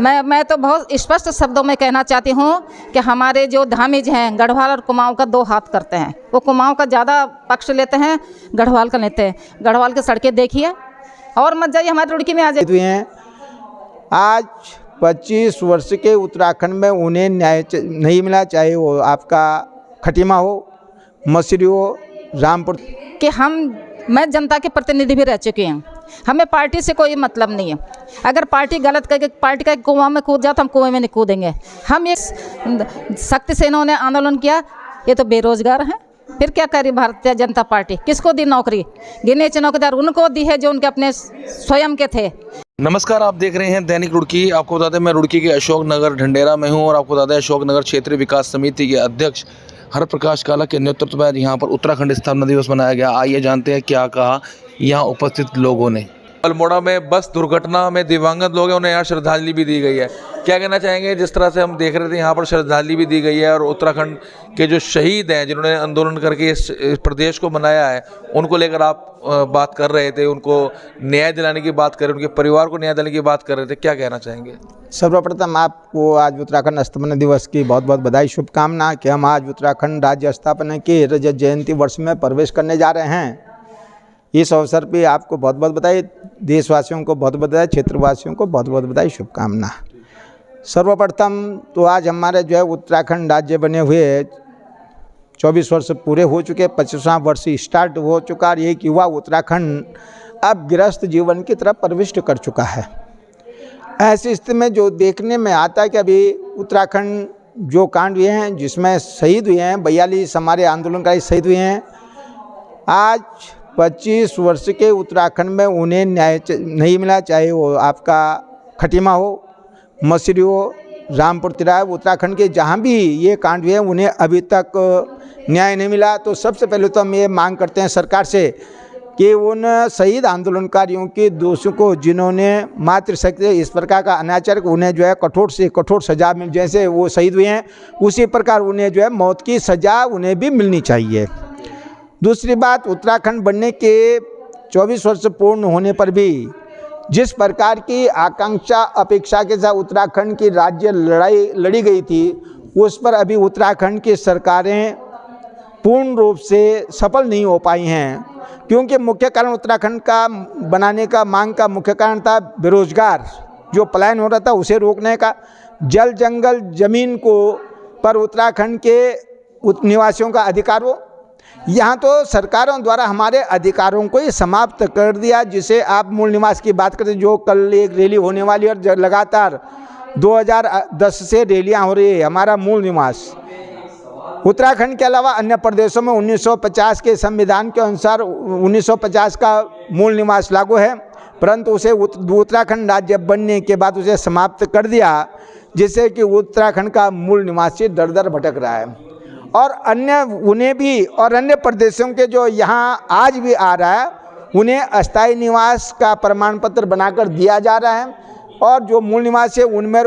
मैं तो बहुत स्पष्ट शब्दों में कहना चाहती हूँ कि हमारे जो धामीज हैं गढ़वाल और कुमाऊं का दो हाथ करते हैं। वो कुमाऊं का ज़्यादा पक्ष लेते हैं, गढ़वाल का लेते हैं। गढ़वाल की सड़कें देखिए और मत जाइए, हमारी रुड़की में आ जाइए। आज 25 वर्ष के उत्तराखंड में उन्हें न्याय नहीं मिला, चाहे वो आपका खटीमा हो, मसूरी हो, रामपुर कि मैं जनता के प्रतिनिधि भी रह चुकी हूँ। हमें पार्टी से कोई मतलब नहीं है। अगर पार्टी गलत करके पार्टी का कुआं में कूद जाए तो हम कुएं में नहीं कूदेंगे। हम एक शक्ति से इन्होंने आंदोलन किया, ये तो बेरोजगार हैं, फिर क्या करी भारतीय जनता पार्टी? किसको दी नौकरी? गिने चुनौतीदार उनको दी है जो उनके अपने स्वयं के थे। नमस्कार, आप देख रहे हैं दैनिक रुड़की। आपको बता दें मैं रुड़की के अशोक नगर ढंडेरा में हूं और आपको बता दें अशोक नगर क्षेत्रीय विकास समिति के अध्यक्ष हर प्रकाश काला के नेतृत्व में यहाँ पर उत्तराखंड स्थापना दिवस मनाया गया। आइए जानते हैं क्या कहा यहाँ उपस्थित लोगों ने। अल्मोड़ा में बस दुर्घटना में दिवंगत लोग हैं, उन्हें यहाँ श्रद्धांजलि भी दी गई है। क्या कहना चाहेंगे? जिस तरह से हम देख रहे थे यहाँ पर श्रद्धांजलि भी दी गई है और उत्तराखंड के जो शहीद हैं जिन्होंने आंदोलन करके इस प्रदेश को बनाया है उनको लेकर आप बात कर रहे थे, उनको न्याय दिलाने की बात कर रहे, उनके परिवार को न्याय दिलाने की बात कर रहे थे। क्या कहना चाहेंगे? सर्वप्रथम आपको आज उत्तराखंड स्थापना दिवस की बहुत बहुत बधाई, शुभकामना कि हम आज उत्तराखंड राज्य स्थापना के रजत जयंती वर्ष में प्रवेश करने जा रहे हैं। इस अवसर पे आपको बहुत बहुत बधाई, देशवासियों को बहुत बधाई, क्षेत्रवासियों को बहुत बहुत बधाई, शुभकामना। सर्वप्रथम तो आज हमारे जो है उत्तराखंड राज्य बने हुए 24 वर्ष पूरे हो चुके, 25वां वर्ष स्टार्ट हो चुका और एक युवा उत्तराखंड अब गृहस्थ जीवन की तरफ प्रविष्ट कर चुका है। ऐसी स्थिति में जो देखने में आता है कि अभी उत्तराखंड जो कांड हुए हैं जिसमें शहीद हुए हैं, 42 हमारे आंदोलनकारी शहीद हुए हैं। आज 25 वर्ष के उत्तराखंड में उन्हें न्याय नहीं मिला, चाहे वो आपका खटीमा हो, मसूरी हो, रामपुर तिराय, उत्तराखंड के जहाँ भी ये कांड हुए हैं उन्हें अभी तक न्याय नहीं मिला। तो सबसे पहले तो हम ये मांग करते हैं सरकार से कि उन शहीद आंदोलनकारियों के दोषों को जिन्होंने मातृशक्ति इस प्रकार का अनाचार, उन्हें जो है कठोर से कठोर सजा मिल, जैसे वो शहीद हुए हैं उसी प्रकार उन्हें जो है मौत की सजा उन्हें भी मिलनी चाहिए। दूसरी बात, उत्तराखंड बनने के 24 वर्ष पूर्ण होने पर भी जिस प्रकार की आकांक्षा अपेक्षा के साथ उत्तराखंड की राज्य लड़ाई लड़ी गई थी उस पर अभी उत्तराखंड की सरकारें पूर्ण रूप से सफल नहीं हो पाई हैं, क्योंकि मुख्य कारण उत्तराखंड का बनाने का मांग का मुख्य कारण था बेरोजगार, जो पलायन हो रहा था उसे रोकने का, जल जंगल जमीन को पर उत्तराखंड के निवासियों का अधिकार हो। यहाँ तो सरकारों द्वारा हमारे अधिकारों को ही समाप्त कर दिया। जिसे आप मूल निवास की बात करते, जो कल एक रैली होने वाली है और लगातार 2010 से रैलियाँ हो रही है, हमारा मूल निवास उत्तराखंड के अलावा अन्य प्रदेशों में 1950 के संविधान के अनुसार 1950 का मूल निवास लागू है, परंतु उसे उत्तराखंड राज्य बनने के बाद उसे समाप्त कर दिया, जिससे कि उत्तराखंड का मूल निवासी दर दर भटक रहा है। और अन्य उन्हें भी और अन्य प्रदेशों के जो यहाँ आज भी आ रहा है उन्हें अस्थायी निवास का प्रमाण पत्र बनाकर दिया जा रहा है, और जो मूल निवासी है उनमें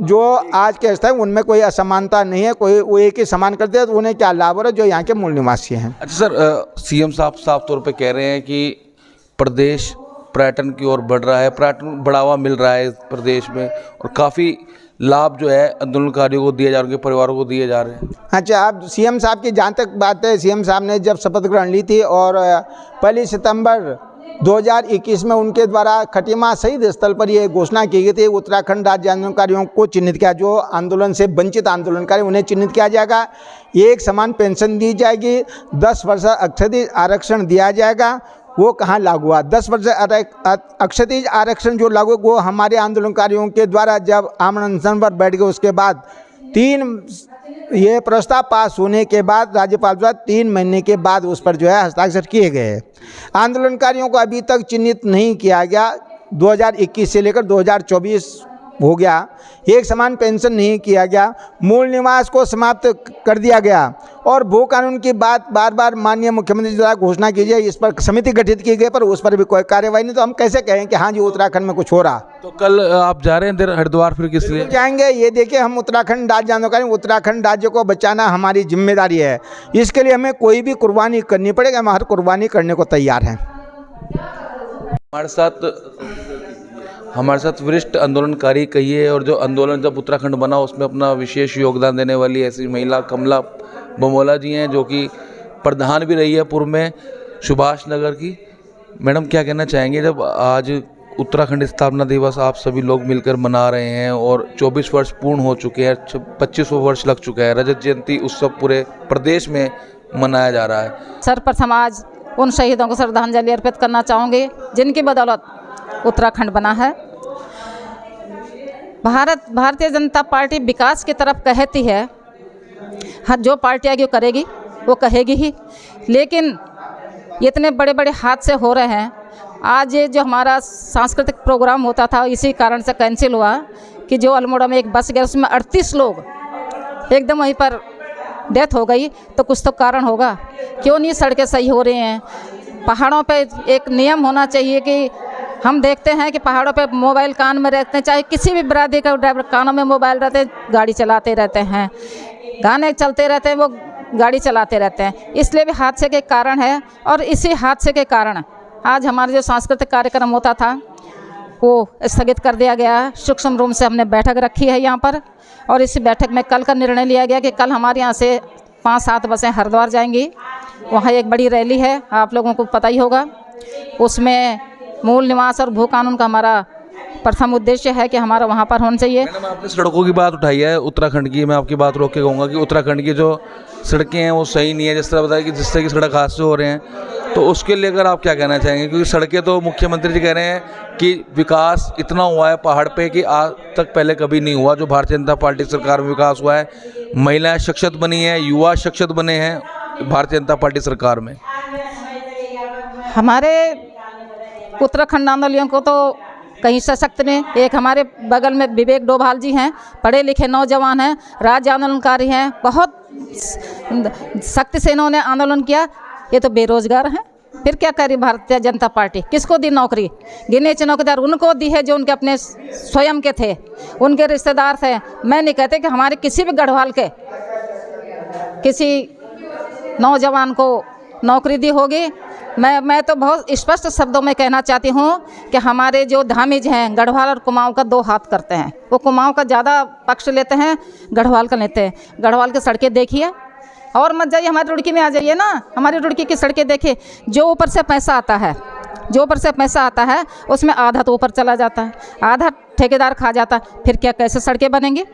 जो आज के अस्थायी उनमें कोई असमानता नहीं है, कोई वो एक ही समान करते हैं, तो उन्हें क्या लाभ हो रहा है जो यहाँ के मूल निवासी हैं। अच्छा सर, सीएम साहब साफ तौर पे कह रहे हैं कि प्रदेश पर्यटन की ओर बढ़ रहा है, पर्यटन बढ़ावा मिल रहा है प्रदेश में और काफ़ी लाभ जो है आंदोलनकारियों को दिए जा रहे हैं, उनके परिवारों को दिए जा रहे हैं। अच्छा, आप सीएम साहब की जहाँ तक बात है, सीएम साहब ने जब शपथ ग्रहण ली थी और 1 सितंबर 2021 में उनके द्वारा खटीमा शहीद स्थल पर ये घोषणा की गई थी, उत्तराखंड राज्य आंदोलनकारियों को चिन्हित किया, जो आंदोलन से वंचित आंदोलनकारी उन्हें चिन्हित किया जाएगा, एक समान पेंशन दी जाएगी, 10 वर्ष अक्षतिज आरक्षण दिया जाएगा। वो कहाँ लागू हुआ? 10 वर्ष अक्षतिज आरक्षण जो लागू, वो हमारे आंदोलनकारियों के द्वारा जब आमरण अनशन पर बैठ गए उसके बाद 3 ये प्रस्ताव पास होने के बाद राज्यपाल द्वारा 3 महीने के बाद उस पर जो है हस्ताक्षर किए गए। आंदोलनकारियों को अभी तक चिन्हित नहीं किया गया, 2021 से लेकर 2024 हो गया, एक समान पेंशन नहीं किया गया, मूल निवास को समाप्त कर दिया गया, और भू कानून की बात बार बार माननीय मुख्यमंत्री द्वारा घोषणा की जाए, इस पर समिति गठित की गई पर उस पर भी कोई कार्यवाही नहीं। तो हम कैसे कहें कि हाँ जी उत्तराखंड में कुछ हो रहा? तो कल आप जा रहे हैं हरिद्वार, फिर किस लिए जाएंगे? ये देखिए, हम उत्तराखंड राज्य आंदोलन, उत्तराखंड राज्य को बचाना हमारी जिम्मेदारी है, इसके लिए हमें कोई भी कुर्बानी करनी पड़ेगी, हम हर कुर्बानी करने को तैयार हैं। हमारे साथ वरिष्ठ आंदोलनकारी कहिए और जो आंदोलन जब उत्तराखंड बना उसमें अपना विशेष योगदान देने वाली ऐसी महिला कमला बमोला जी हैं, जो कि प्रधान भी रही है पूर्व में सुभाष नगर की। मैडम, क्या कहना चाहेंगे जब आज उत्तराखंड स्थापना दिवस आप सभी लोग मिलकर मना रहे हैं और 24 वर्ष पूर्ण हो चुके हैं, 25वां वर्ष लग चुका है, रजत जयंती उत्सव पूरे प्रदेश में मनाया जा रहा है। सर्वप्रथम आज उन शहीदों को श्रद्धांजलि अर्पित करना चाहूँगी जिनकी बदौलत उत्तराखंड बना है। भारतीय जनता पार्टी विकास की तरफ कहती है, हाँ, जो पार्टी आएगी वो करेगी, वो कहेगी ही, लेकिन इतने बड़े बड़े हादसे हो रहे हैं। आज ये जो हमारा सांस्कृतिक प्रोग्राम होता था इसी कारण से कैंसिल हुआ कि जो अल्मोड़ा में एक बस गया उसमें 38 लोग एकदम वहीं पर डेथ हो गई, तो कुछ तो कारण होगा। क्यों नहीं सड़कें सही हो रही हैं? पहाड़ों पे एक नियम होना चाहिए कि हम देखते हैं कि पहाड़ों पे मोबाइल कान में रहते हैं, चाहे किसी भी बरादरी का ड्राइवर कानों में मोबाइल रहते हैं, गाड़ी चलाते रहते हैं, गाने चलते रहते हैं, वो गाड़ी चलाते रहते हैं, इसलिए भी हादसे के कारण है। और इसी हादसे के कारण आज हमारे जो सांस्कृतिक कार्यक्रम होता था वो स्थगित कर दिया गया है। सूक्ष्म रूम से हमने बैठक रखी है यहाँ पर, और इसी बैठक में कल का निर्णय लिया गया कि कल हमारे यहाँ से 5-7 बसें हरिद्वार जाएंगी। वहाँ एक बड़ी रैली है, आप लोगों को पता ही होगा। उसमें मूल निवास और भू कानून का हमारा प्रथम उद्देश्य है कि हमारा वहाँ पर होना चाहिए। मैडम, आपने सड़कों की बात उठाई है उत्तराखंड की, मैं आपकी बात रोक के कहूँगा कि उत्तराखंड की जो सड़कें हैं वो सही नहीं है, जिस तरह बताया कि जिस तरह की सड़क हादसे हो रहे हैं, तो उसके लिए अगर आप क्या कहना चाहेंगे? क्योंकि सड़कें तो मुख्यमंत्री जी कह रहे हैं कि विकास इतना हुआ है पहाड़ पे कि आज तक पहले कभी नहीं हुआ जो भारतीय जनता पार्टी सरकार में विकास हुआ है। महिलाएं सशक्त बनी हैं, युवा सशक्त बने हैं भारतीय जनता पार्टी सरकार में। हमारे उत्तराखंड आंदोलनियों को तो कहीं सशक्त ने, एक हमारे बगल में विवेक डोभाल जी हैं, पढ़े लिखे नौजवान हैं, राज्य आंदोलनकारी हैं, बहुत सख्ती से इन्होंने आंदोलन किया। ये तो बेरोजगार हैं, फिर क्या करी भारतीय जनता पार्टी? किसको दी नौकरी? गिने चुनौतीदार उनको दी है जो उनके अपने स्वयं के थे, उनके रिश्तेदार थे। मैं नहीं कहते कि हमारे किसी भी गढ़वाल के किसी नौजवान को नौकरी दी होगी। मैं तो बहुत स्पष्ट शब्दों में कहना चाहती हूँ कि हमारे जो धामीज हैं गढ़वाल और कुमाऊँ का 2 हाथ करते हैं। वो कुमाऊँ का ज़्यादा पक्ष लेते हैं, गढ़वाल का लेते हैं। गढ़वाल की सड़कें देखिए और मत जाइए, हमारी रुड़की में आ जाइए ना, हमारी रुड़की की सड़कें देखिए। जो ऊपर से पैसा आता है, जो ऊपर से पैसा आता है उसमें आधा तो ऊपर चला जाता है, आधा ठेकेदार खा जाता है, फिर क्या कैसे सड़कें बनेंगी?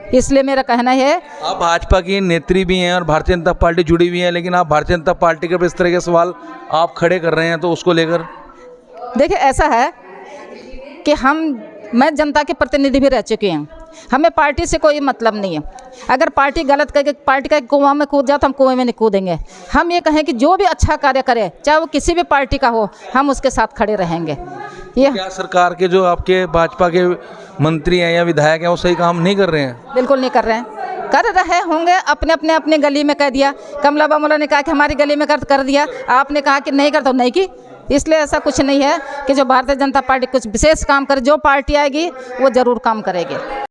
इसलिए मेरा कहना है, आप भाजपा की नेत्री भी हैं और भारतीय जनता पार्टी जुड़ी हुई है, लेकिन आप भारतीय जनता पार्टी के इस तरह के सवाल आप खड़े कर रहे हैं, तो उसको लेकर देखिए ऐसा है कि मैं जनता के प्रतिनिधि भी रह चुकी हूँ। हमें पार्टी से कोई मतलब नहीं है। अगर पार्टी गलत करके पार्टी का कुआं में कूद जाओ तो हम कुएं में नहीं कूदेंगे। हम ये कहें कि जो भी अच्छा कार्य करे, चाहे वो किसी भी पार्टी का हो, हम उसके साथ खड़े रहेंगे। ये क्या सरकार के जो आपके भाजपा के मंत्री हैं या विधायक हैं वो सही काम नहीं कर रहे हैं? बिल्कुल नहीं कर रहे हैं। कर रहे होंगे, अपने गली में कह दिया। कमला बमोला ने कहा कि हमारी गली में कर दिया, आपने कहा कि नहीं कर तो नहीं की। इसलिए ऐसा कुछ नहीं है कि जो भारतीय जनता पार्टी कुछ विशेष काम करे। जो पार्टी आएगी वो ज़रूर काम करेगी।